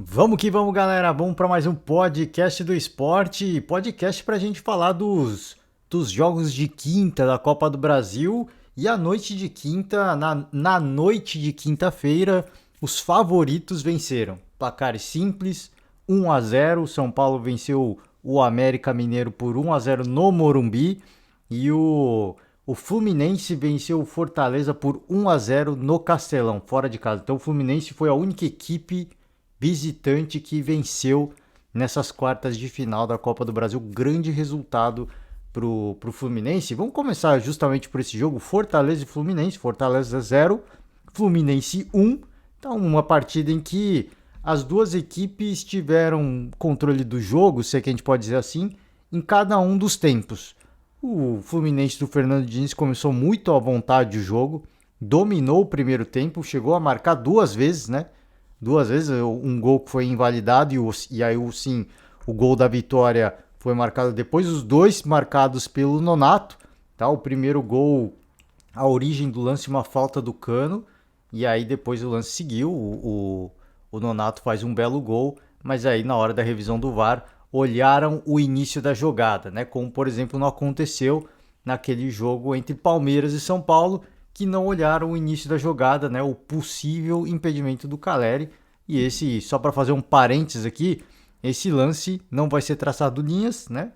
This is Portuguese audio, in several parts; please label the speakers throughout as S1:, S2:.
S1: Vamos que vamos, galera. Vamos para mais um podcast do esporte. Podcast para a gente falar dos jogos de quinta da Copa do Brasil. E a noite de quinta, na noite de quinta-feira, os favoritos venceram. Placares simples, 1-0. São Paulo venceu o América Mineiro por 1-0 no Morumbi. E o Fluminense venceu o Fortaleza por 1-0 no Castelão, fora de casa. Então o Fluminense foi a única equipe visitante que venceu nessas quartas de final da Copa do Brasil. Grande resultado pro Fluminense. Vamos começar justamente por esse jogo, Fortaleza e Fluminense. Fortaleza 0, Fluminense 1. Então uma partida em que as duas equipes tiveram controle do jogo, se é que a gente pode dizer assim, em cada um dos tempos. O Fluminense do Fernando Diniz começou muito à vontade o jogo, dominou o primeiro tempo, chegou a marcar duas vezes, né? Duas vezes, um gol que foi invalidado e aí sim, o gol da vitória foi marcado depois, os dois marcados pelo Nonato, tá? O primeiro gol, a origem do lance, uma falta do Cano, e aí depois o lance seguiu, o Nonato faz um belo gol, mas aí na hora da revisão do VAR olharam o início da jogada, né? Como por exemplo não aconteceu naquele jogo entre Palmeiras e São Paulo, que não olharam o início da jogada, né? O possível impedimento do Caleri. E esse, só para fazer um parênteses aqui, esse lance não vai ser traçado linhas, né?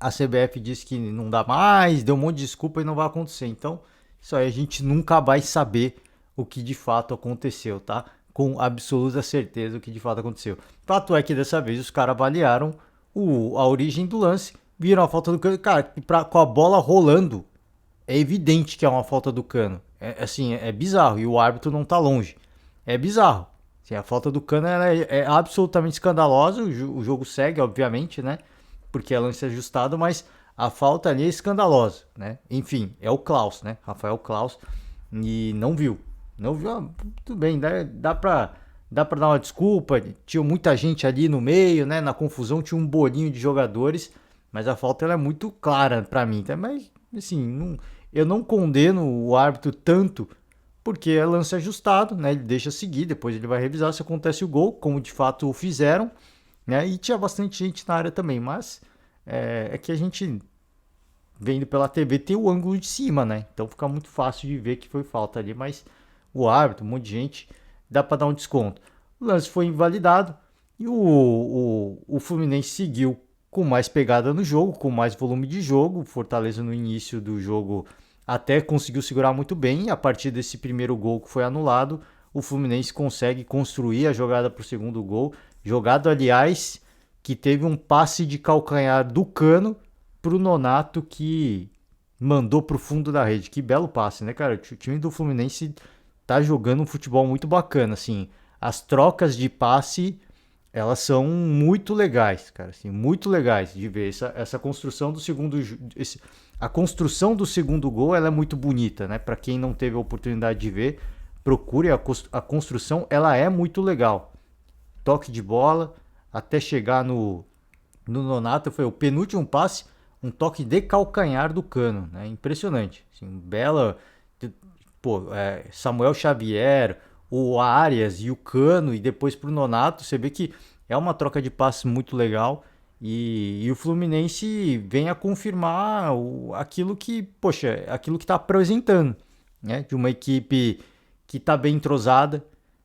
S1: A CBF disse que não dá mais, deu um monte de desculpa e não vai acontecer. Então, isso aí a gente nunca vai saber o que de fato aconteceu, tá? Com absoluta certeza o que de fato aconteceu. Fato é que dessa vez os caras avaliaram a origem do lance, viram a falta do Cano, cara, com a bola rolando, é evidente que é uma falta do Cano. É, assim, é bizarro. E o árbitro não tá longe. É bizarro. Assim, a falta do Cano é absolutamente escandalosa. O jogo segue, obviamente, né? Porque é lance ajustado, mas a falta ali é escandalosa, né? Enfim, é o Klaus, né? Rafael Klaus. E não viu. Não viu. Tudo bem, dá pra dar uma desculpa. Tinha muita gente ali no meio, né? Na confusão tinha um bolinho de jogadores. Mas a falta ela é muito clara pra mim. Tá? Mas, assim, eu não condeno o árbitro tanto, porque é lance ajustado, né? Ele deixa seguir, depois ele vai revisar se acontece o gol, como de fato o fizeram, né? E tinha bastante gente na área também, mas é que a gente, vendo pela TV, tem o ângulo de cima, né? Então fica muito fácil de ver que foi falta ali, mas o árbitro, um monte de gente, dá para dar um desconto. O lance foi invalidado e o Fluminense seguiu com mais pegada no jogo, com mais volume de jogo. O Fortaleza no início do jogo até conseguiu segurar muito bem. E a partir desse primeiro gol que foi anulado, o Fluminense consegue construir a jogada para o segundo gol. Jogada, aliás, que teve um passe de calcanhar do Cano para o Nonato, que mandou para o fundo da rede. Que belo passe, né, cara? O time do Fluminense tá jogando um futebol muito bacana, assim. As trocas de passe, elas são muito legais, cara, assim, muito legais de ver. Essa construção do a construção do segundo gol, ela é muito bonita, né? Para quem não teve a oportunidade de ver, procure a construção, ela é muito legal. Toque de bola até chegar no Nonato, foi o penúltimo passe, um toque de calcanhar do Cano, né? Impressionante, assim, bela, pô, Samuel Xavier, o Arias e o Cano, e depois pro Nonato, você vê que é uma troca de passes muito legal. E o Fluminense vem a confirmar aquilo que, poxa, aquilo que está apresentando, né? De uma equipe que está bem entrosada,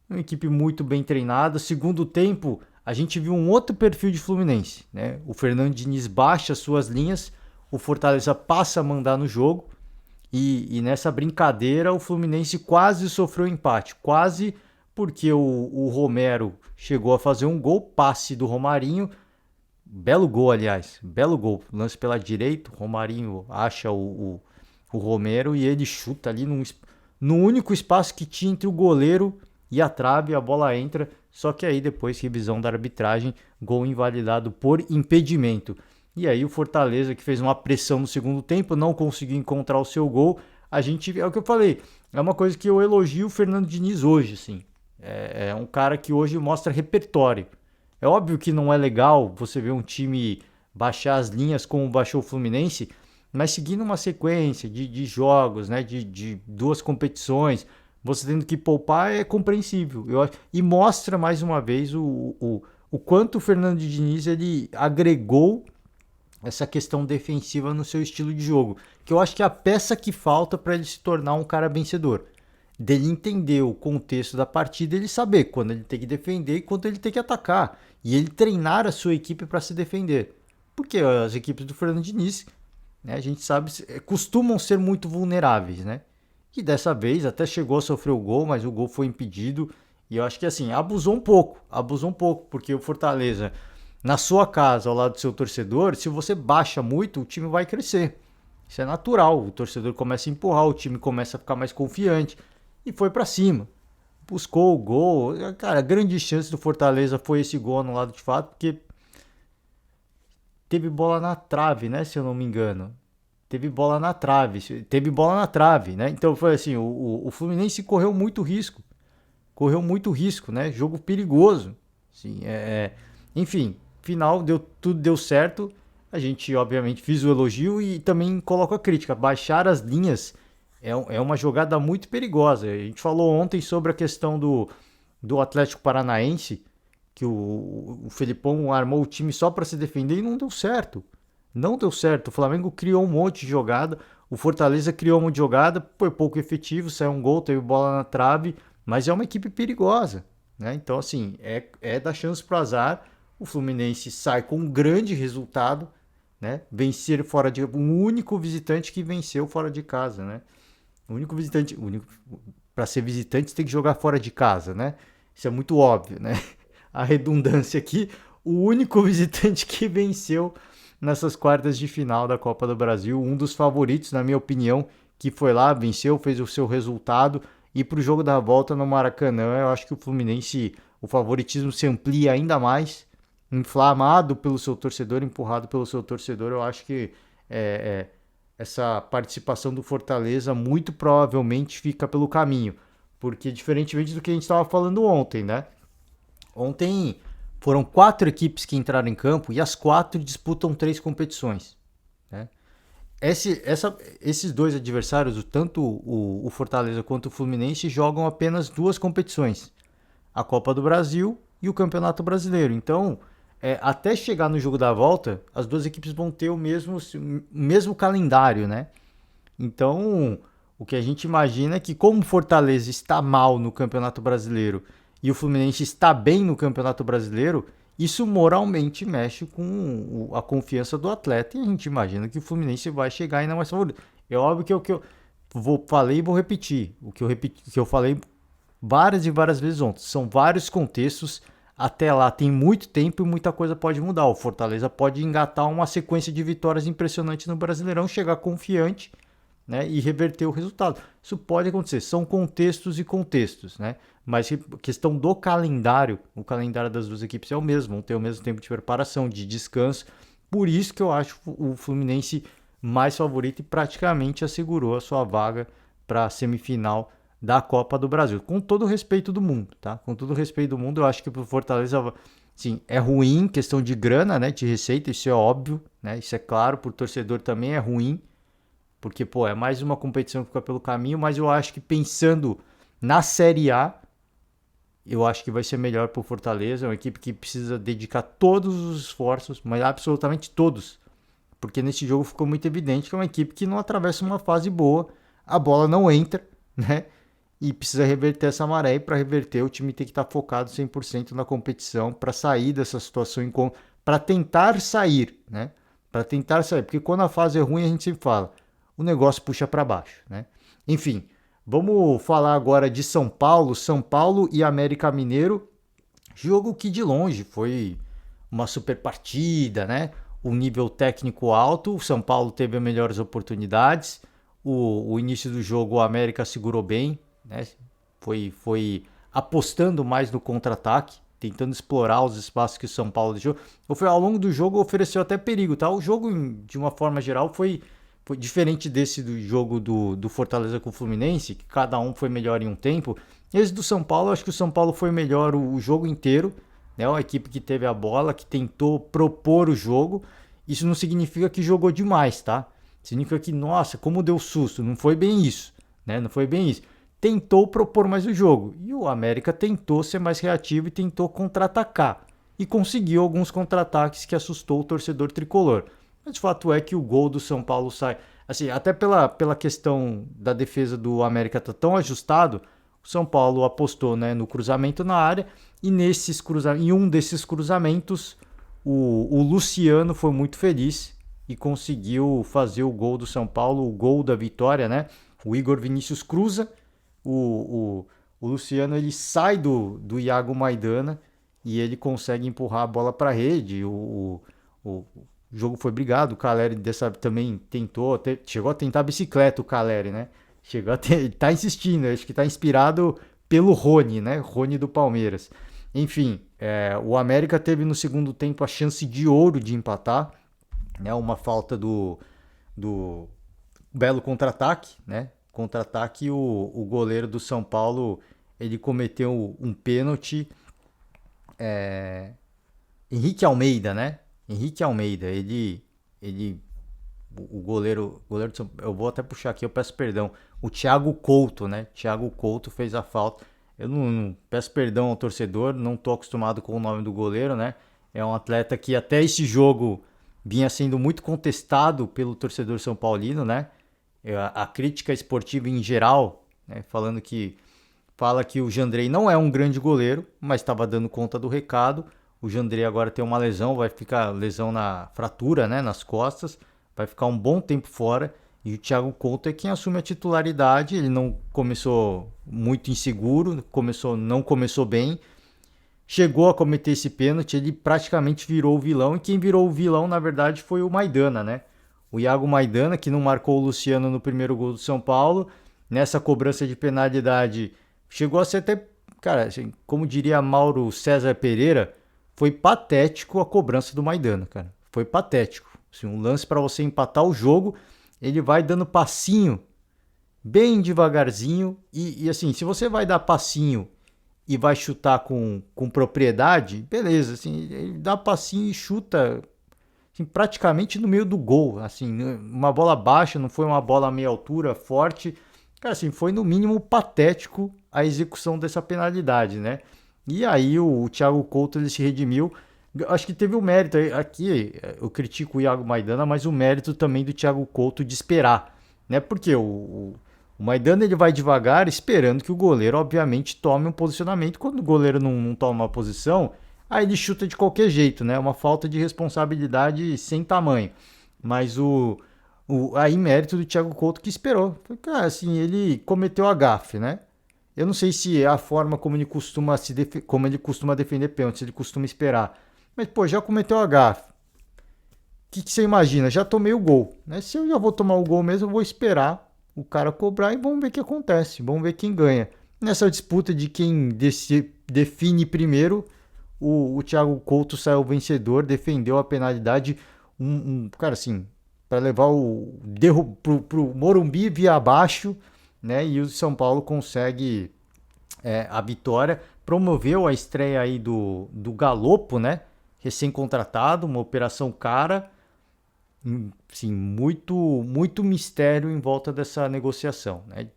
S1: uma equipe muito bem treinada. Segundo tempo, a gente viu um outro perfil de Fluminense, né? O Fernando Diniz baixa suas linhas, o Fortaleza passa a mandar no jogo. E nessa brincadeira o Fluminense quase sofreu empate, quase, porque o Romero chegou a fazer um gol, passe do Romarinho, belo gol, aliás, belo gol, lance pela direita, o Romarinho acha o Romero e ele chuta ali no único espaço que tinha entre o goleiro e a trave, a bola entra, só que aí depois, revisão da arbitragem, gol invalidado por impedimento. E aí o Fortaleza, que fez uma pressão no segundo tempo, não conseguiu encontrar o seu gol. A gente, é o que eu falei, é uma coisa que eu elogio o Fernando Diniz hoje, assim. É um cara que hoje mostra repertório. É óbvio que não é legal você ver um time baixar as linhas como baixou o Fluminense, mas seguindo uma sequência de jogos, né, de duas competições, você tendo que poupar é compreensível. E mostra mais uma vez o quanto o Fernando Diniz ele agregou essa questão defensiva no seu estilo de jogo, que eu acho que é a peça que falta para ele se tornar um cara vencedor. Dele entender o contexto da partida, ele saber quando ele tem que defender e quando ele tem que atacar, e ele treinar a sua equipe para se defender. Porque as equipes do Fernando Diniz, né, a gente sabe, costumam ser muito vulneráveis, né? E dessa vez até chegou a sofrer o gol, mas o gol foi impedido. E eu acho que assim, abusou um pouco, porque o Fortaleza, na sua casa, ao lado do seu torcedor, se você baixa muito, o time vai crescer. Isso é natural, o torcedor começa a empurrar, o time começa a ficar mais confiante e foi para cima. Buscou o gol, cara, a grande chance do Fortaleza foi esse gol anulado de fato, porque teve bola na trave, né, se eu não me engano. Teve bola na trave, né? Então foi assim, o Fluminense correu muito risco, né? Jogo perigoso, assim, enfim, final tudo deu certo. A gente obviamente fiz o elogio e também coloco a crítica. Baixar as linhas é uma jogada muito perigosa. A gente falou ontem sobre a questão do Atlético Paranaense, que o Felipão armou o time só para se defender e não deu certo. Não deu certo. O Flamengo criou um monte de jogada, o Fortaleza criou um monte de jogada, foi pouco efetivo, saiu um gol, teve bola na trave, mas é uma equipe perigosa, né? Então, assim, é dar chance pro azar. O Fluminense sai com um grande resultado, né? Vencer fora de... O único visitante que venceu fora de casa, né? O único visitante... Para ser visitante, você tem que jogar fora de casa, né? Isso é muito óbvio, né? A redundância aqui. O único visitante que venceu nessas quartas de final da Copa do Brasil. Um dos favoritos, na minha opinião, que foi lá, venceu, fez o seu resultado. E para o jogo da volta no Maracanã, eu acho que o Fluminense, o favoritismo se amplia ainda mais. Inflamado pelo seu torcedor, empurrado pelo seu torcedor, eu acho que essa participação do Fortaleza muito provavelmente fica pelo caminho. Porque diferentemente do que a gente estava falando ontem, né? Ontem foram 4 equipes que entraram em campo e as 4 disputam 3 competições, né? Esses dois adversários, tanto o Fortaleza quanto o Fluminense, jogam apenas 2 competições: a Copa do Brasil e o Campeonato Brasileiro. Então, até chegar no jogo da volta, as duas equipes vão ter o mesmo calendário, né? Então, o que a gente imagina é que, como o Fortaleza está mal no Campeonato Brasileiro e o Fluminense está bem no Campeonato Brasileiro, isso moralmente mexe com a confiança do atleta e a gente imagina que o Fluminense vai chegar ainda mais favorito. É óbvio que é o que eu falei e vou repetir. O que eu falei várias e várias vezes ontem. São vários contextos. Até lá tem muito tempo e muita coisa pode mudar. O Fortaleza pode engatar uma sequência de vitórias impressionante no Brasileirão, chegar confiante, né, e reverter o resultado. Isso pode acontecer. São contextos e contextos, né? Mas questão do calendário, o calendário das duas equipes é o mesmo, vão ter o mesmo tempo de preparação, de descanso. Por isso que eu acho o Fluminense mais favorito e praticamente assegurou a sua vaga para a semifinal da Copa do Brasil. Com todo o respeito do mundo, tá? Com todo o respeito do mundo, eu acho que pro Fortaleza, sim, é ruim, questão de grana, né, de receita, isso é óbvio, né? Isso é claro, pro torcedor também é ruim, porque, pô, é mais uma competição que fica pelo caminho, mas eu acho que pensando na Série A, eu acho que vai ser melhor pro Fortaleza. É uma equipe que precisa dedicar todos os esforços, mas absolutamente todos. Porque nesse jogo ficou muito evidente que é uma equipe que não atravessa uma fase boa, a bola não entra, né? E precisa reverter essa maré. E para reverter, o time tem que estar focado 100% na competição para sair dessa situação, para tentar sair, né? Para tentar sair. Porque quando a fase é ruim, a gente sempre fala, o negócio puxa para baixo, né? Enfim, vamos falar agora de São Paulo e América Mineiro. Jogo que de longe foi uma super partida, né? Um nível técnico alto. O São Paulo teve as melhores oportunidades. O início do jogo o América segurou bem, né? Foi apostando mais no contra-ataque, tentando explorar os espaços que o São Paulo deixou. Ao longo do jogo ofereceu até perigo, tá? O jogo, de uma forma geral, foi diferente desse do jogo do Fortaleza com o Fluminense, que cada um foi melhor em um tempo. Esse do São Paulo, acho que o São Paulo foi melhor o jogo inteiro, né? Uma equipe que teve a bola, que tentou propor o jogo. Isso não significa que jogou demais, tá? Significa que, nossa, como deu susto. Não foi bem isso, né? Não foi bem isso. tentou propor mais o jogo. E o América tentou ser mais reativo e tentou contra-atacar. E conseguiu alguns contra-ataques que assustou o torcedor tricolor. Mas o fato é que o gol do São Paulo sai... Assim, até pela questão da defesa do América tá tão ajustado, o São Paulo apostou, né, no cruzamento na área e em um desses cruzamentos o Luciano foi muito feliz e conseguiu fazer o gol do São Paulo, o gol da vitória, né? O Igor Vinícius cruza, o Luciano ele sai do Iago Maidana e ele consegue empurrar a bola para a rede. O jogo foi brigado, o Caleri também tentou, chegou a tentar a bicicleta o Caleri, né? Ele tá insistindo, acho que tá inspirado pelo Rony, né? Rony do Palmeiras. Enfim, o América teve no segundo tempo a chance de ouro de empatar, né? Uma falta do belo contra-ataque, né? Contra-ataque, o goleiro do São Paulo, ele cometeu um pênalti. Henrique Almeida, né? Henrique Almeida, o goleiro do São Paulo, eu vou até puxar aqui, eu peço perdão. O Thiago Couto, né? Thiago Couto fez a falta. Eu não peço perdão ao torcedor, não tô acostumado com o nome do goleiro, né? É um atleta que até esse jogo vinha sendo muito contestado pelo torcedor são paulino, né? A crítica esportiva em geral, né? Fala que o Jandrei não é um grande goleiro, mas estava dando conta do recado. O Jandrei agora tem uma lesão, vai ficar lesão na fratura, né, nas costas, vai ficar um bom tempo fora. E o Thiago Couto é quem assume a titularidade. Ele não começou muito inseguro, não começou bem, chegou a cometer esse pênalti, ele praticamente virou o vilão. E quem virou o vilão, na verdade, foi o Maidana, né? O Iago Maidana, que não marcou o Luciano no primeiro gol do São Paulo. Nessa cobrança de penalidade, chegou a ser até, cara, assim, como diria Mauro César Pereira, foi patético a cobrança do Maidana, cara. Foi patético. Assim, um lance para você empatar o jogo, ele vai dando passinho, bem devagarzinho. E assim, se você vai dar passinho e vai chutar com propriedade, beleza. Assim, ele dá passinho e chuta assim, praticamente no meio do gol. Assim, uma bola baixa, não foi uma bola a meia altura, forte. Cara, assim, foi no mínimo patético a execução dessa penalidade, né? E aí o Thiago Couto ele se redimiu. Acho que teve o mérito, aqui eu critico o Iago Maidana, mas o mérito também do Thiago Couto de esperar, né? Porque o Maidana ele vai devagar, esperando que o goleiro, obviamente, tome um posicionamento. Quando o goleiro não toma uma posição, aí ele chuta de qualquer jeito, né? Uma falta de responsabilidade sem tamanho. Mas aí mérito do Thiago Couto que esperou. Cara, assim, ele cometeu a gafe, né? Eu não sei se é a forma como ele costuma defender pênalti, se ele costuma esperar. Mas, pô, já cometeu a gafe. O que você imagina? Já tomei o gol, né? Se eu já vou tomar o gol mesmo, eu vou esperar o cara cobrar e vamos ver o que acontece. Vamos ver quem ganha. Nessa disputa de quem define primeiro, o Thiago Couto saiu vencedor, defendeu a penalidade. Cara, assim, para levar pro Morumbi via abaixo, né? E o São Paulo consegue a vitória. Promoveu a estreia aí do Galopo, né? Recém-contratado, uma operação cara. Sim, muito mistério em volta dessa negociação, né?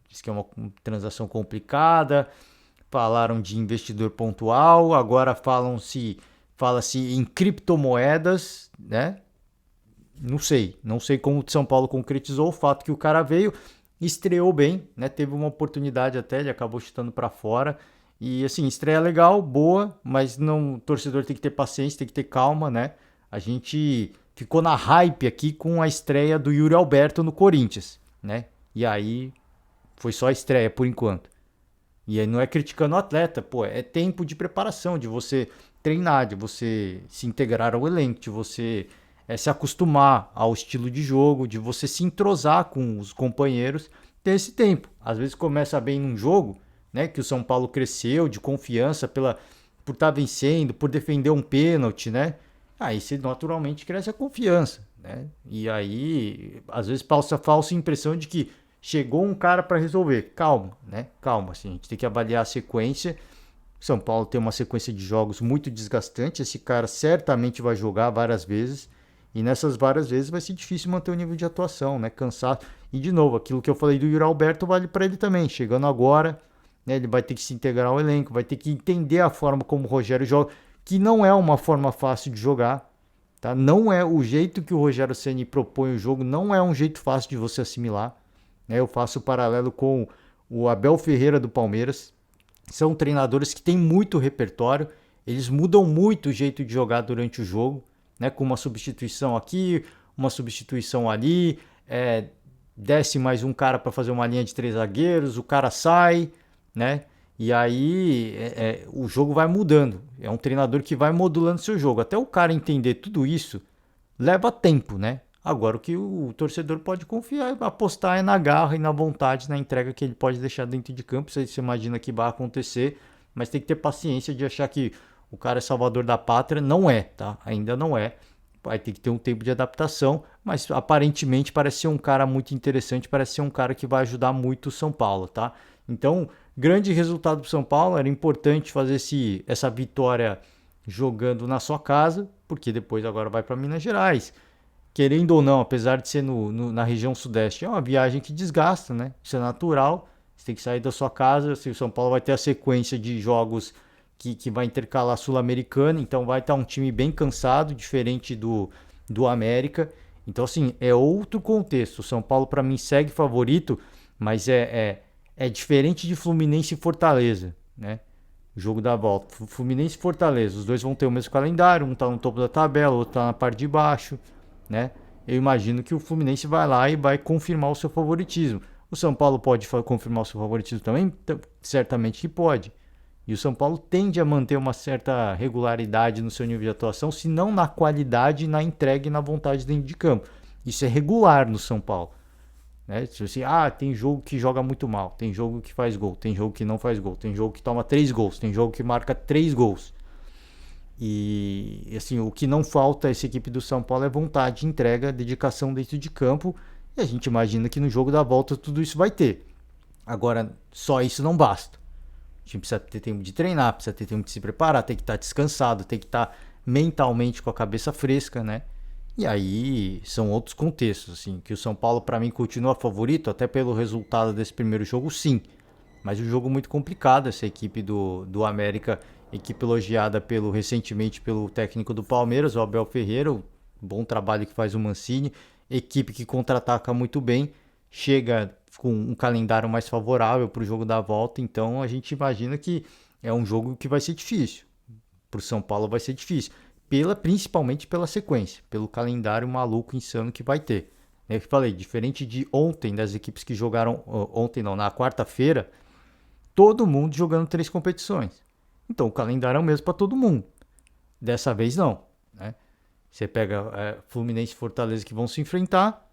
S1: Diz que é uma transação complicada. Falaram de investidor pontual, agora fala-se em criptomoedas, né? Não sei como o São Paulo concretizou o fato que o cara veio, estreou bem, né? Teve uma oportunidade até, ele acabou chutando para fora. E assim, estreia legal, boa, mas não, o torcedor tem que ter paciência, tem que ter calma, né? A gente ficou na hype aqui com a estreia do Yuri Alberto no Corinthians, né? E aí foi só a estreia por enquanto. E aí não é criticando o atleta, pô, é tempo de preparação, de você treinar, de você se integrar ao elenco, de você se acostumar ao estilo de jogo, de você se entrosar com os companheiros, ter esse tempo. Às vezes começa bem num jogo, né, que o São Paulo cresceu de confiança por estar vencendo, por defender um pênalti, né? Aí você naturalmente cresce a confiança, né? E aí, às vezes passa a falsa impressão de que chegou um cara para resolver. Calma, né? Calma, assim, a gente tem que avaliar a sequência. São Paulo tem uma sequência de jogos muito desgastante. Esse cara certamente vai jogar várias vezes. E nessas várias vezes vai ser difícil manter o nível de atuação, né? Cansado. E de novo, aquilo que eu falei do Yuri Alberto vale para ele também. Chegando agora, né, ele vai ter que se integrar ao elenco, vai ter que entender a forma como o Rogério joga, que não é uma forma fácil de jogar, tá? Não é o jeito que o Rogério Ceni propõe o jogo, não é um jeito fácil de você assimilar, né? Eu faço o paralelo com o Abel Ferreira do Palmeiras. São treinadores que têm muito repertório, eles mudam muito o jeito de jogar durante o jogo, né? Com uma substituição aqui, uma substituição ali, desce mais um cara para fazer uma linha de 3 zagueiros, o cara sai, né? E aí o jogo vai mudando. É um treinador que vai modulando seu jogo. Até o cara entender tudo isso leva tempo, né? Agora o que o torcedor pode confiar, apostar é na garra e na vontade, na entrega que ele pode deixar dentro de campo. Você imagina que vai acontecer, mas tem que ter paciência de achar que o cara é salvador da pátria. Não é, tá? Ainda não é. Vai ter que ter um tempo de adaptação, mas aparentemente parece ser um cara muito interessante, parece ser um cara que vai ajudar muito o São Paulo, tá? Então, grande resultado para São Paulo, era importante fazer essa vitória jogando na sua casa, porque depois agora vai para Minas Gerais. Querendo ou não, apesar de ser na região sudeste, é uma viagem que desgasta, né? Isso é natural, você tem que sair da sua casa, o São Paulo vai ter a sequência de jogos que vai intercalar Sul-Americana, então vai estar um time bem cansado, diferente do América. Então, assim, é outro contexto. O São Paulo, para mim, segue favorito, mas é diferente de Fluminense e Fortaleza, né? O jogo da volta. Fluminense e Fortaleza, os dois vão ter o mesmo calendário, um tá no topo da tabela, o outro tá na parte de baixo, né? Eu imagino que o Fluminense vai lá e vai confirmar o seu favoritismo. O São Paulo pode confirmar o seu favoritismo também? Certamente que pode. E o São Paulo tende a manter uma certa regularidade no seu nível de atuação, se não na qualidade, na entrega e na vontade dentro de campo. Isso é regular no São Paulo. Né? Assim, tem jogo que joga muito mal, tem jogo que faz gol, tem jogo que não faz gol, tem jogo que toma 3 gols, tem jogo que marca 3 gols. E assim, o que não falta a essa equipe do São Paulo é vontade, entrega, dedicação dentro de campo. E a gente imagina que no jogo da volta tudo isso vai ter. Agora, só isso não basta. A gente precisa ter tempo de treinar, precisa ter tempo de se preparar, tem que estar descansado, tem que estar mentalmente com a cabeça fresca, né? E aí são outros contextos, assim, que o São Paulo para mim continua favorito, até pelo resultado desse primeiro jogo, sim. Mas um jogo muito complicado, essa equipe do América, equipe elogiada recentemente pelo técnico do Palmeiras, o Abel Ferreira, o bom trabalho que faz o Mancini, equipe que contra-ataca muito bem, chega com um calendário mais favorável para o jogo da volta, então a gente imagina que é um jogo que vai ser difícil. Para o São Paulo vai ser difícil, principalmente pela sequência, pelo calendário maluco, insano que vai ter. Eu falei, diferente de ontem, das equipes que jogaram, ontem não, na quarta-feira, todo mundo jogando 3 competições. Então o calendário é o mesmo para todo mundo. Dessa vez não, né? Você pega Fluminense e Fortaleza que vão se enfrentar,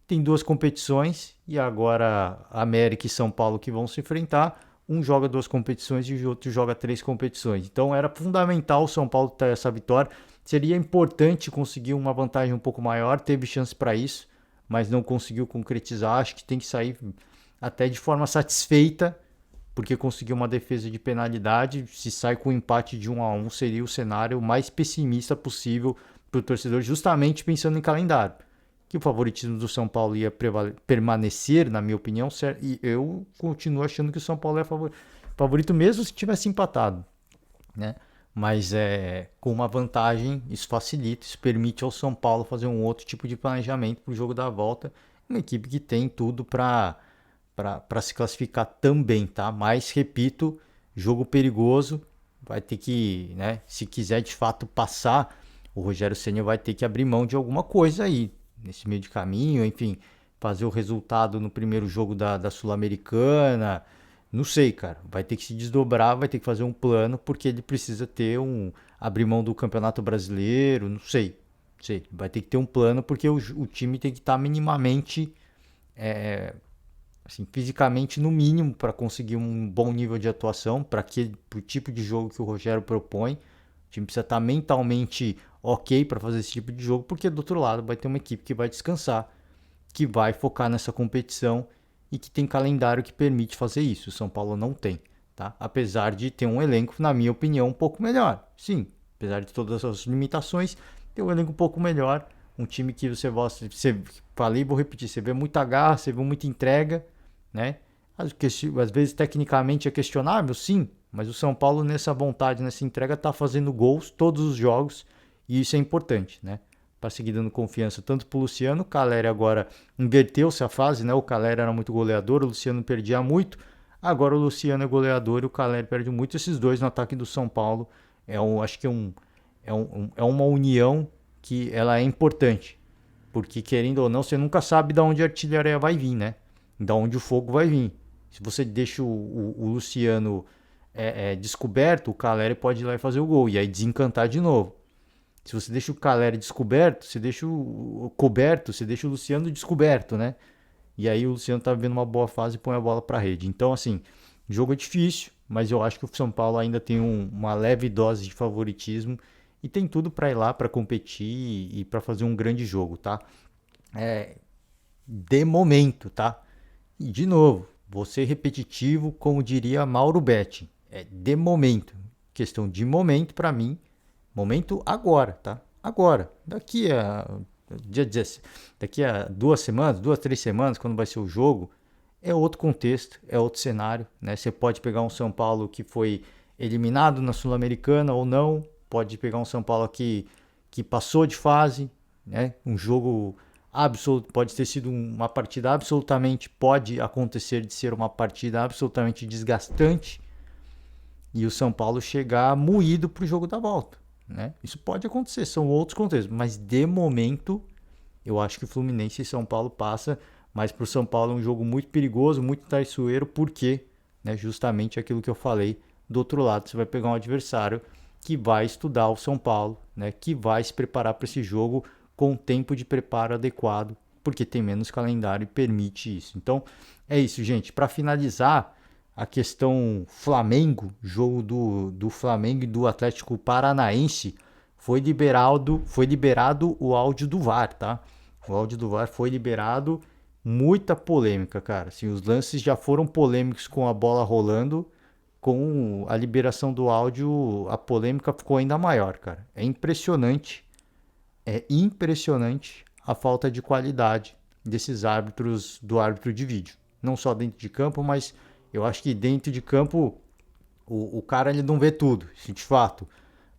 S1: tem 2 competições, e agora América e São Paulo que vão se enfrentar. Um joga 2 competições e o outro joga 3 competições. Então era fundamental o São Paulo ter essa vitória. Seria importante conseguir uma vantagem um pouco maior, teve chance para isso, mas não conseguiu concretizar. Acho que tem que sair até de forma satisfeita, porque conseguiu uma defesa de penalidade. Se sai com um empate de 1-1, seria o cenário mais pessimista possível para o torcedor, justamente pensando em calendário. Que o favoritismo do São Paulo ia permanecer, na minha opinião, e eu continuo achando que o São Paulo é favorito mesmo se tivesse empatado, né? Mas com uma vantagem, isso facilita, isso permite ao São Paulo fazer um outro tipo de planejamento para o jogo da volta. Uma equipe que tem tudo para se classificar também, tá? Mas, repito, jogo perigoso, vai ter que, né? Se quiser de fato passar, o Rogério Ceni vai ter que abrir mão de alguma coisa aí, nesse meio de caminho, enfim, fazer o resultado no primeiro jogo da Sul-Americana, não sei, cara, vai ter que se desdobrar, vai ter que fazer um plano, porque ele precisa abrir mão do Campeonato Brasileiro, não sei, vai ter que ter um plano, porque o time tem que estar minimamente, assim, fisicamente no mínimo, para conseguir um bom nível de atuação, para o tipo de jogo que o Rogério propõe. O time precisa estar mentalmente ok para fazer esse tipo de jogo, porque do outro lado vai ter uma equipe que vai descansar, que vai focar nessa competição e que tem calendário que permite fazer isso. O São Paulo não tem, tá? Apesar de ter um elenco, na minha opinião, um pouco melhor. Sim, apesar de todas as limitações, tem um elenco um pouco melhor, um time que você gosta, falei, vou repetir, você vê muita garra, você vê muita entrega, né? Às vezes tecnicamente é questionável, sim, mas o São Paulo nessa vontade, nessa entrega, tá fazendo gols todos os jogos e isso é importante, né? Para seguir dando confiança tanto pro Luciano, o Caleri agora inverteu-se a fase, né? O Caleri era muito goleador, o Luciano perdia muito, agora o Luciano é goleador e o Caleri perde muito. Esses dois no ataque do São Paulo acho que é uma união que ela é importante, porque querendo ou não, você nunca sabe de onde a artilharia vai vir, né? Da onde o fogo vai vir. Se você deixa o Luciano descoberto, o Caleri pode ir lá e fazer o gol. E aí desencantar de novo. Se você deixa o Caleri descoberto, você deixa o coberto, você deixa o Luciano descoberto, né? E aí o Luciano tá vivendo uma boa fase e põe a bola pra rede. Então, assim, o jogo é difícil, mas eu acho que o São Paulo ainda tem uma leve dose de favoritismo e tem tudo para ir lá para competir e para fazer um grande jogo, tá? De momento, tá? E de novo, vou ser repetitivo, como diria Mauro Betti. De momento. Questão de momento para mim. Momento agora, tá? Agora. Daqui a 2, 3 semanas, quando vai ser o jogo, é outro contexto, é outro cenário, né? Você pode pegar um São Paulo que foi eliminado na Sul-Americana ou não, pode pegar um São Paulo que passou de fase, né? Um jogo absoluto, pode ter sido uma partida absolutamente, pode acontecer de ser uma partida absolutamente desgastante e o São Paulo chegar moído para o jogo da volta, né? Isso pode acontecer, são outros contextos, mas de momento eu acho que o Fluminense e São Paulo passa, mas para o São Paulo é um jogo muito perigoso, muito traiçoeiro, porque, né, justamente aquilo que eu falei, do outro lado você vai pegar um adversário que vai estudar o São Paulo, né, que vai se preparar para esse jogo com tempo de preparo adequado, porque tem menos calendário e permite isso. Então é isso, gente. Para finalizar, a questão Flamengo, jogo do Flamengo e do Atlético Paranaense, foi liberado o áudio do VAR, tá? O áudio do VAR foi liberado, muita polêmica, cara. Assim, os lances já foram polêmicos com a bola rolando, com a liberação do áudio, a polêmica ficou ainda maior, cara. É impressionante a falta de qualidade desses árbitros, do árbitro de vídeo. Não só dentro de campo, mas eu acho que dentro de campo o cara ele não vê tudo, isso de fato.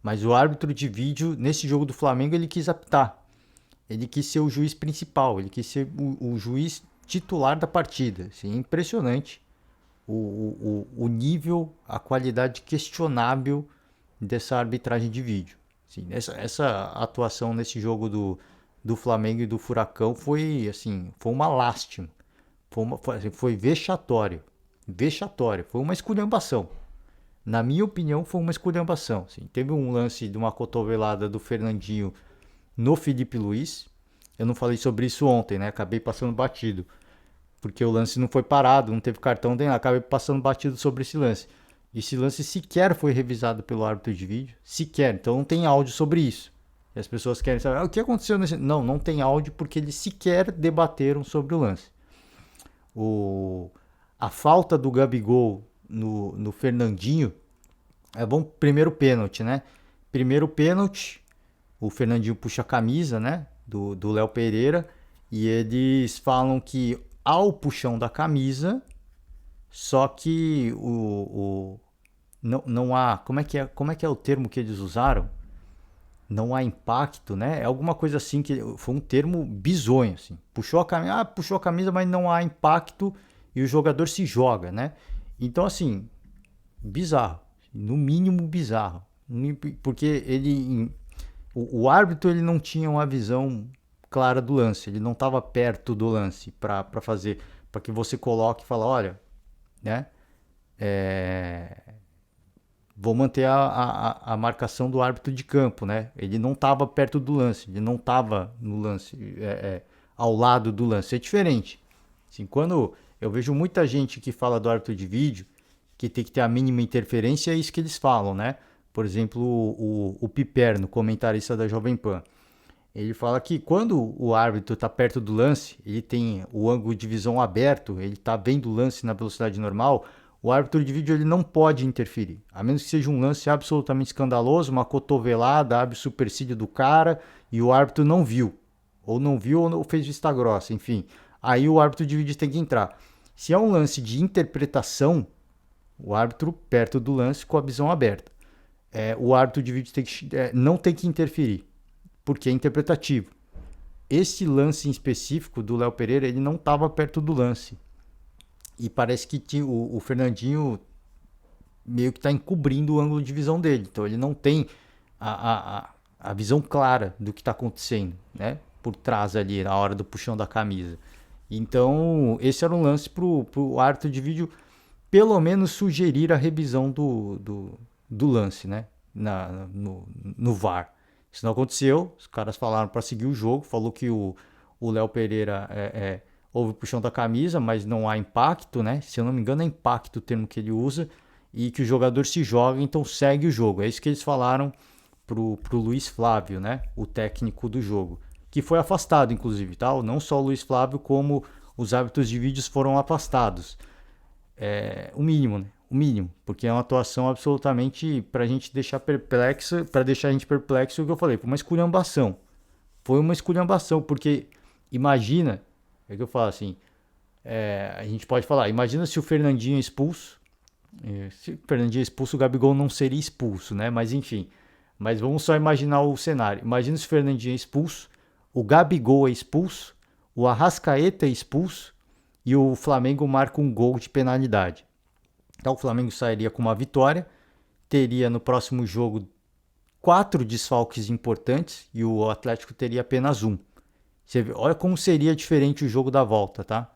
S1: Mas o árbitro de vídeo, nesse jogo do Flamengo, ele quis apitar. Ele quis ser o juiz principal, ele quis ser o juiz titular da partida. Assim, é impressionante o nível, a qualidade questionável dessa arbitragem de vídeo. Assim, essa atuação nesse jogo do Flamengo e do Furacão foi, assim, foi uma lástima. Foi vexatório. Vexatório. Foi uma esculhambação. Na minha opinião, foi uma esculhambação. Assim. Teve um lance de uma cotovelada do Fernandinho no Felipe Luiz. Eu não falei sobre isso ontem, né? Acabei passando batido. Porque o lance não foi parado, não teve cartão, acabei passando batido sobre esse lance. Esse lance sequer foi revisado pelo árbitro de vídeo. Sequer. Então não tem áudio sobre isso. E as pessoas querem saber o que aconteceu nesse. Não tem áudio porque eles sequer debateram sobre o lance. A falta do Gabigol no Fernandinho é bom. Primeiro pênalti, né? Primeiro pênalti, o Fernandinho puxa a camisa, né? Do Léo Pereira. E eles falam que ao puxão da camisa, só que não há. Como é que é o termo que eles usaram? Não há impacto, né? É alguma coisa assim que foi um termo bizonho, assim. Puxou a camisa, mas não há impacto e o jogador se joga, né? Então, assim, bizarro, no mínimo bizarro, porque o árbitro ele não tinha uma visão clara do lance, ele não estava perto do lance para fazer, para que você coloque e fala, olha, né? Vou manter a marcação do árbitro de campo, né? Ele não estava perto do lance, ele não estava no lance, ao lado do lance. É diferente. Assim, quando eu vejo muita gente que fala do árbitro de vídeo, que tem que ter a mínima interferência, é isso que eles falam, né? Por exemplo, o Piperno, comentarista da Jovem Pan, ele fala que quando o árbitro está perto do lance, ele tem o ângulo de visão aberto, ele está vendo o lance na velocidade normal, o árbitro de vídeo ele não pode interferir, a menos que seja um lance absolutamente escandaloso, uma cotovelada, abre o supercílio do cara e o árbitro não viu, ou não viu ou fez vista grossa, enfim. Aí o árbitro de vídeo tem que entrar. Se é um lance de interpretação, o árbitro perto do lance com a visão aberta. O árbitro de vídeo não tem que interferir, porque é interpretativo. Esse lance em específico do Léo Pereira, ele não estava perto do lance. E parece que o Fernandinho meio que está encobrindo o ângulo de visão dele. Então ele não tem a visão clara do que está acontecendo, né? Por trás ali, na hora do puxão da camisa. Então, esse era um lance para o árbitro de vídeo pelo menos sugerir a revisão do lance, né? No VAR. Isso não aconteceu, os caras falaram para seguir o jogo, falou que o Léo Pereira houve o puxão da camisa, mas não há impacto, né? Se eu não me engano é impacto o termo que ele usa, e que o jogador se joga, então segue o jogo. É isso que eles falaram pro Luiz Flávio, né? O técnico do jogo, que foi afastado, inclusive, tá? Não só o Luiz Flávio, como os árbitros de vídeos foram afastados. O mínimo, né? O mínimo, porque é uma atuação absolutamente pra gente deixar perplexo, pra deixar a gente perplexo, o que eu falei, foi uma esculhambação. Foi uma esculhambação, porque imagina, é que eu falo assim, a gente pode falar, imagina se o Fernandinho é expulso. Se o Fernandinho é expulso, o Gabigol não seria expulso, né? Mas enfim, mas vamos só imaginar o cenário. Imagina se o Fernandinho é expulso, o Gabigol é expulso, o Arrascaeta é expulso e o Flamengo marca um gol de penalidade. Então o Flamengo sairia com uma vitória, teria no próximo jogo 4 desfalques importantes e o Atlético teria apenas um. Você vê, olha como seria diferente o jogo da volta, tá?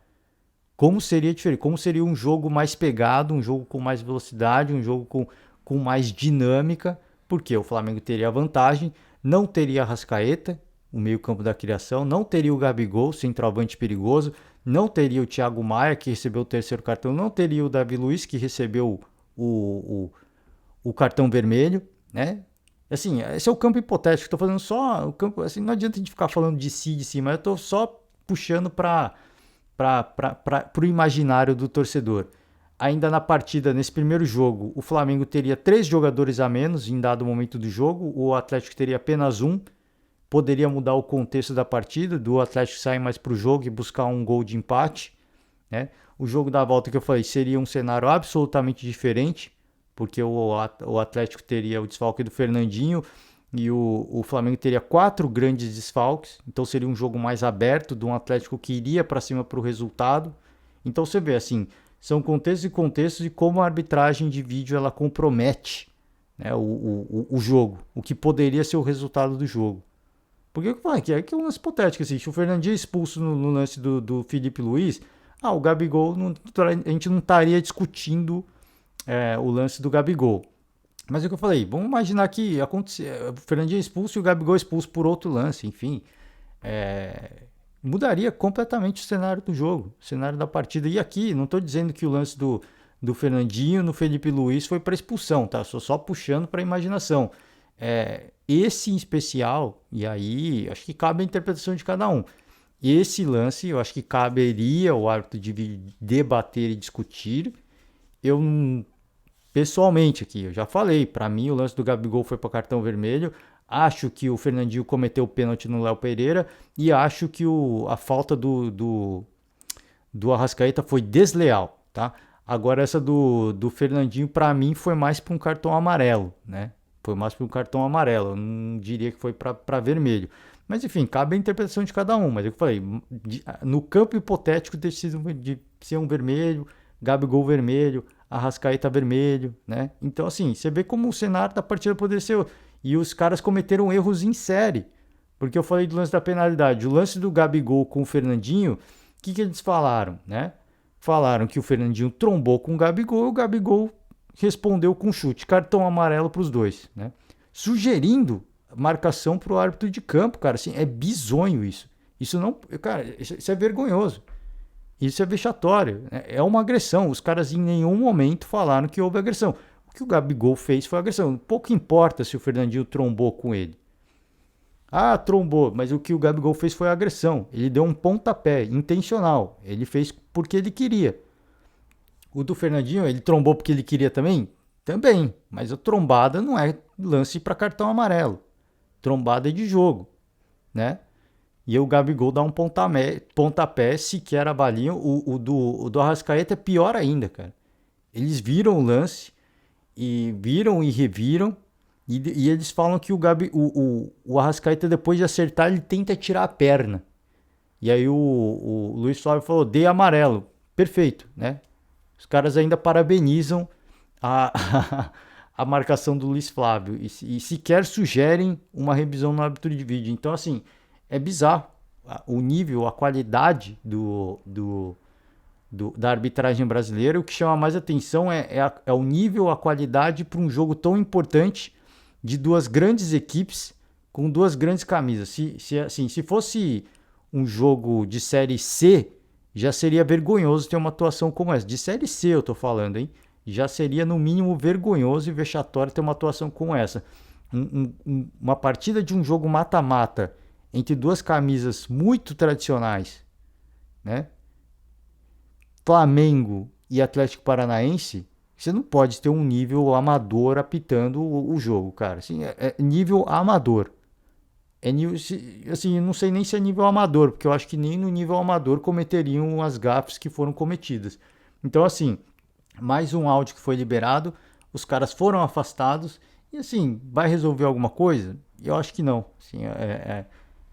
S1: Como seria diferente? Como seria um jogo mais pegado, um jogo com mais velocidade, um jogo com mais dinâmica, porque o Flamengo teria vantagem, não teria Arrascaeta, o meio-campo da criação, não teria o Gabigol, centroavante perigoso, não teria o Thiago Maia, que recebeu o terceiro cartão, não teria o Davi Luiz, que recebeu o cartão vermelho, né? Assim, esse é o campo hipotético, estou fazendo só o campo, assim, não adianta a gente ficar falando de si, mas eu estou só puxando para o imaginário do torcedor. Ainda na partida, nesse primeiro jogo, o Flamengo teria 3 jogadores a menos em dado momento do jogo, o Atlético teria apenas um, poderia mudar o contexto da partida, do Atlético sair mais para o jogo e buscar um gol de empate, né? O jogo da volta que eu falei seria um cenário absolutamente diferente, porque o Atlético teria o desfalque do Fernandinho e o Flamengo teria 4 grandes desfalques, então seria um jogo mais aberto, de um Atlético que iria para cima para o resultado. Então você vê assim, são contextos e contextos e como a arbitragem de vídeo ela compromete, né, o jogo, o que poderia ser o resultado do jogo. Porque que é um lance hipotético, assim, se o Fernandinho é expulso no lance do Felipe Luiz, o Gabigol, a gente não estaria discutindo o lance do Gabigol. Mas é o que eu falei, vamos imaginar que o Fernandinho é expulso e o Gabigol é expulso por outro lance, enfim. Mudaria completamente o cenário do jogo, o cenário da partida. E aqui, não estou dizendo que o lance do Fernandinho no Felipe Luiz foi para expulsão, tá? Só puxando para a imaginação. Esse em especial, e aí acho que cabe a interpretação de cada um. Esse lance, eu acho que caberia o árbitro de debater e discutir. Eu pessoalmente aqui, eu já falei, para mim o lance do Gabigol foi para cartão vermelho, acho que o Fernandinho cometeu o pênalti no Léo Pereira e acho que a falta do Arrascaeta foi desleal, tá? Agora essa do Fernandinho para mim foi mais para um cartão amarelo, né? Foi mais para um cartão amarelo, eu não diria que foi para vermelho. Mas enfim, cabe a interpretação de cada um, mas eu falei, no campo hipotético de ser um vermelho, Gabigol vermelho, Arrascaeta vermelho, né? Então, assim, você vê como o cenário da partida poderia ser. E os caras cometeram erros em série. Porque eu falei do lance da penalidade. O lance do Gabigol com o Fernandinho, o que eles falaram, né? Falaram que o Fernandinho trombou com o Gabigol e o Gabigol respondeu com chute. Cartão amarelo para os dois, né? Sugerindo marcação para o árbitro de campo, cara. Assim, é bizonho isso. Isso não. Cara, isso é vergonhoso. Isso é vexatório, é uma agressão. Os caras em nenhum momento falaram que houve agressão. O que o Gabigol fez foi agressão. Pouco importa se o Fernandinho trombou com ele. Trombou, mas o que o Gabigol fez foi agressão. Ele deu um pontapé intencional. Ele fez porque ele queria. O do Fernandinho, ele trombou porque ele queria também? Também, mas a trombada não é lance para cartão amarelo. Trombada é de jogo, né? e aí o Gabigol dá um pontapé, sequer a balinha. O do Arrascaeta é pior ainda, cara. Eles viram o lance, e viram e reviram, e eles falam que o Arrascaeta, depois de acertar, ele tenta tirar a perna. E aí o Luiz Flávio falou, dei amarelo. Perfeito, né? Os caras ainda parabenizam a, a marcação do Luiz Flávio e sequer sugerem uma revisão no árbitro de vídeo. Então, assim, é bizarro o nível, a qualidade da arbitragem brasileira. O que chama mais atenção é o nível, a qualidade para um jogo tão importante de duas grandes equipes com duas grandes camisas. Se fosse um jogo de Série C, já seria vergonhoso ter uma atuação como essa. De Série C eu tô falando, hein? Já seria no mínimo vergonhoso e vexatório ter uma atuação como essa. Uma partida de um jogo mata-mata entre duas camisas muito tradicionais, né? Flamengo e Atlético Paranaense, você não pode ter um nível amador apitando o jogo, cara. Assim, é nível amador. É nível, assim, não sei nem se é nível amador, porque eu acho que nem no nível amador cometeriam as gafes que foram cometidas. Então, assim, mais um áudio que foi liberado, os caras foram afastados, e assim, vai resolver alguma coisa? Eu acho que não. Assim,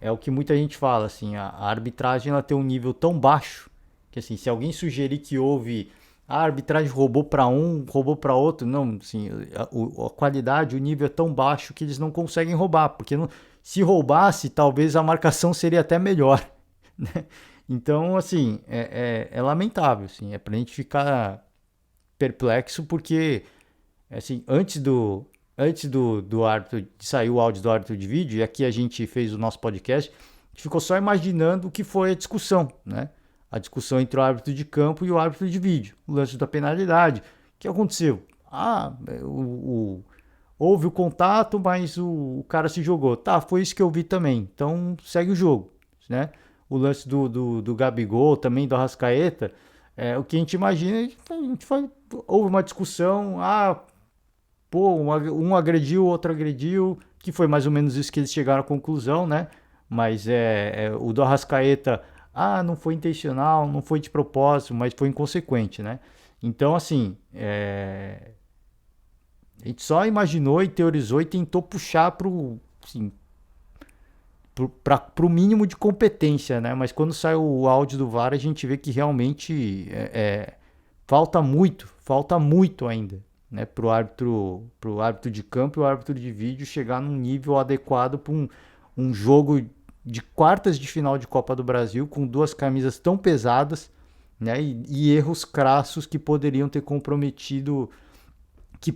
S1: é o que muita gente fala, assim, a arbitragem ela tem um nível tão baixo, que assim, se alguém sugerir que houve a arbitragem roubou para um, roubou para outro, não, assim, a qualidade, o nível é tão baixo que eles não conseguem roubar, porque não, se roubasse, talvez a marcação seria até melhor, né? Então, assim, é lamentável, assim, é pra gente ficar perplexo, porque, assim, antes do árbitro, de sair o áudio do árbitro de vídeo, e aqui a gente fez o nosso podcast, a gente ficou só imaginando o que foi a discussão, né? A discussão entre o árbitro de campo e o árbitro de vídeo, o lance da penalidade. O que aconteceu? Houve o contato, mas o cara se jogou. Tá, foi isso que eu vi também. Então segue o jogo, né? O lance do Gabigol, também do Arrascaeta, o que a gente imagina, houve uma discussão, pô, um agrediu, o outro agrediu, que foi mais ou menos isso que eles chegaram à conclusão, né? Mas o do Arrascaeta, não foi intencional, não foi de propósito, mas foi inconsequente, né? Então, assim, a gente só imaginou e teorizou e tentou puxar assim, pro mínimo de competência, né? Mas quando sai o áudio do VAR, a gente vê que realmente falta muito ainda, né? Pro árbitro de campo e o árbitro de vídeo chegar num nível adequado para um jogo de quartas de final de Copa do Brasil com duas camisas tão pesadas, né? E erros crassos que poderiam ter comprometido, que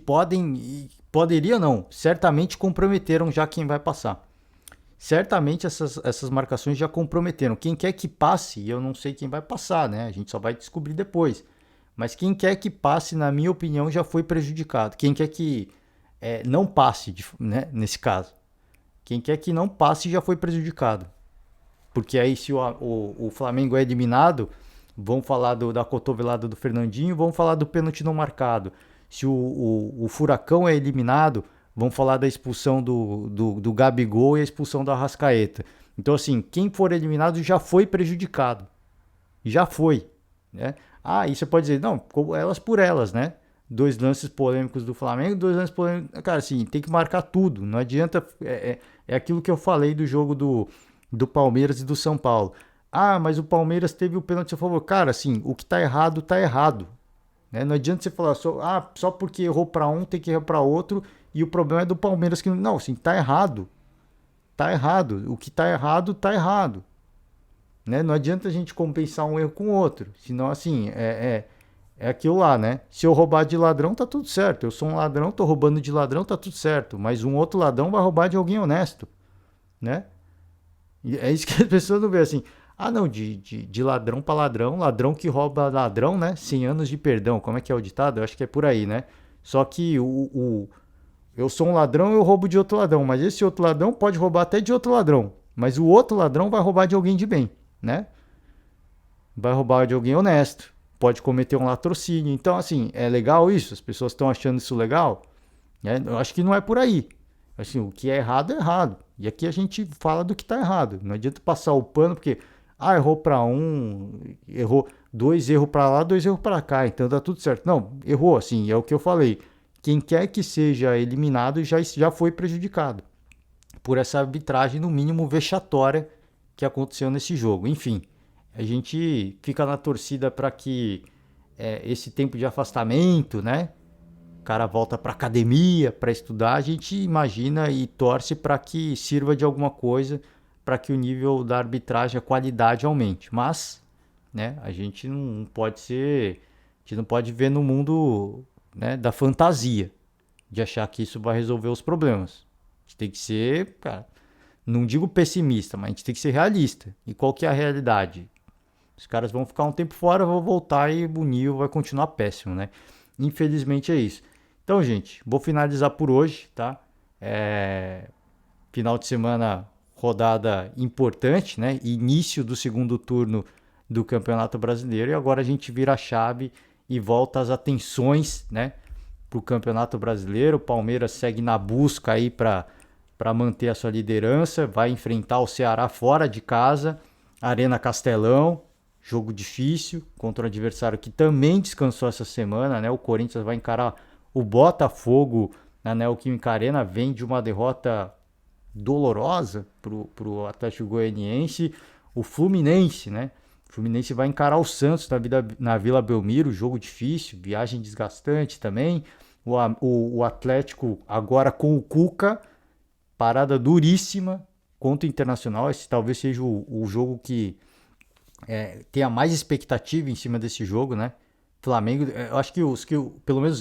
S1: poderia não, certamente comprometeram já quem vai passar. Certamente essas marcações já comprometeram. Quem quer que passe, eu não sei quem vai passar, né? A gente só vai descobrir depois. Mas quem quer que passe, na minha opinião, já foi prejudicado. Quem quer que não passe, né? Nesse caso. Quem quer que não passe já foi prejudicado. Porque aí se o Flamengo é eliminado, vão falar da cotovelada do Fernandinho, vão falar do pênalti não marcado. Se o Furacão é eliminado, vão falar da expulsão do Gabigol e a expulsão do Arrascaeta. Então, assim, quem for eliminado já foi prejudicado. Já foi, né? E você pode dizer, não, elas por elas, né? 2 lances polêmicos do Flamengo, 2 lances polêmicos. Cara, assim, tem que marcar tudo. Não adianta. É aquilo que eu falei do jogo do Palmeiras e do São Paulo. Mas o Palmeiras teve o pênalti a favor. Cara, assim, o que tá errado, né? Não adianta você falar só porque errou para um, tem que errar para outro, e o problema é do Palmeiras que não, assim, tá errado. Tá errado. O que tá errado, né? Não adianta a gente compensar um erro com o outro. Senão, assim, é aquilo lá, né? Se eu roubar de ladrão, tá tudo certo. Eu sou um ladrão, tô roubando de ladrão, tá tudo certo. Mas um outro ladrão vai roubar de alguém honesto, né? E é isso que as pessoas não veem, assim. Não, de ladrão para ladrão, ladrão que rouba ladrão, né? 100 anos de perdão. Como é que é o ditado? Eu acho que é por aí, né? Só que eu sou um ladrão, eu roubo de outro ladrão. Mas esse outro ladrão pode roubar até de outro ladrão. Mas o outro ladrão vai roubar de alguém de bem, né? Vai roubar de alguém honesto. Pode cometer um latrocínio. Então, assim, é legal isso? As pessoas estão achando isso legal? Eu acho que não é por aí. Assim, o que é errado é errado. E aqui a gente fala do que está errado. Não adianta passar o pano, porque errou para um, errou 2 erros para lá, 2 erros para cá, então dá tudo certo. Não, errou, assim, é o que eu falei. Quem quer que seja eliminado já foi prejudicado por essa arbitragem, no mínimo vexatória, que aconteceu nesse jogo. Enfim, a gente fica na torcida para que esse tempo de afastamento, né? O cara volta para academia para estudar, a gente imagina e torce para que sirva de alguma coisa, para que o nível da arbitragem, a qualidade aumente. Mas, né, a gente não pode ser, a gente não pode ver no mundo, né, da fantasia, de achar que isso vai resolver os problemas. A gente tem que ser, cara, não digo pessimista, mas a gente tem que ser realista. E qual que é a realidade? Os caras vão ficar um tempo fora, vão voltar e o nível vai continuar péssimo, né? Infelizmente é isso. Então, gente, vou finalizar por hoje, tá? Final de semana, rodada importante, né? Início do segundo turno do Campeonato Brasileiro. E agora a gente vira a chave e volta as atenções, né? Para o Campeonato Brasileiro. O Palmeiras segue na busca aí para manter a sua liderança. Vai enfrentar o Ceará fora de casa. Arena Castelão. Jogo difícil contra um adversário que também descansou essa semana, né? O Corinthians vai encarar o Botafogo na Neoquímica Arena, vem de uma derrota dolorosa pro Atlético Goianiense. O Fluminense, né? O Fluminense vai encarar o Santos na Vila Belmiro, jogo difícil, viagem desgastante também. O Atlético agora com o Cuca, parada duríssima contra o Internacional. Esse talvez seja o jogo que tenha mais expectativa em cima desse jogo, né? Flamengo, eu acho que pelo menos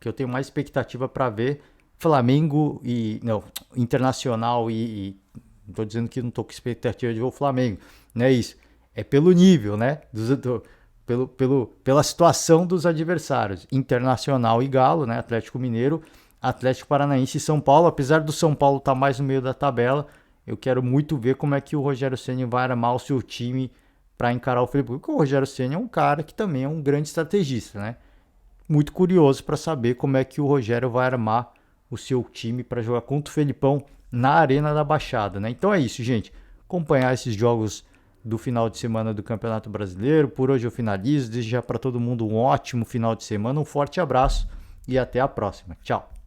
S1: que eu tenho mais expectativa para ver Flamengo Internacional não tô dizendo que não tô com expectativa de ver o Flamengo, não é isso. É pelo nível, né? Pela situação dos adversários. Internacional e Galo, né? Atlético Mineiro, Atlético Paranaense e São Paulo. Apesar do São Paulo estar mais no meio da tabela, eu quero muito ver como é que o Rogério Ceni vai armar o seu time para encarar o Felipe, porque o Rogério Ceni é um cara que também é um grande estrategista, né? Muito curioso para saber como é que o Rogério vai armar o seu time para jogar contra o Felipão na Arena da Baixada, né? Então é isso, gente. Acompanhar esses jogos do final de semana do Campeonato Brasileiro. Por hoje eu finalizo. Desejo para todo mundo um ótimo final de semana, um forte abraço e até a próxima. Tchau!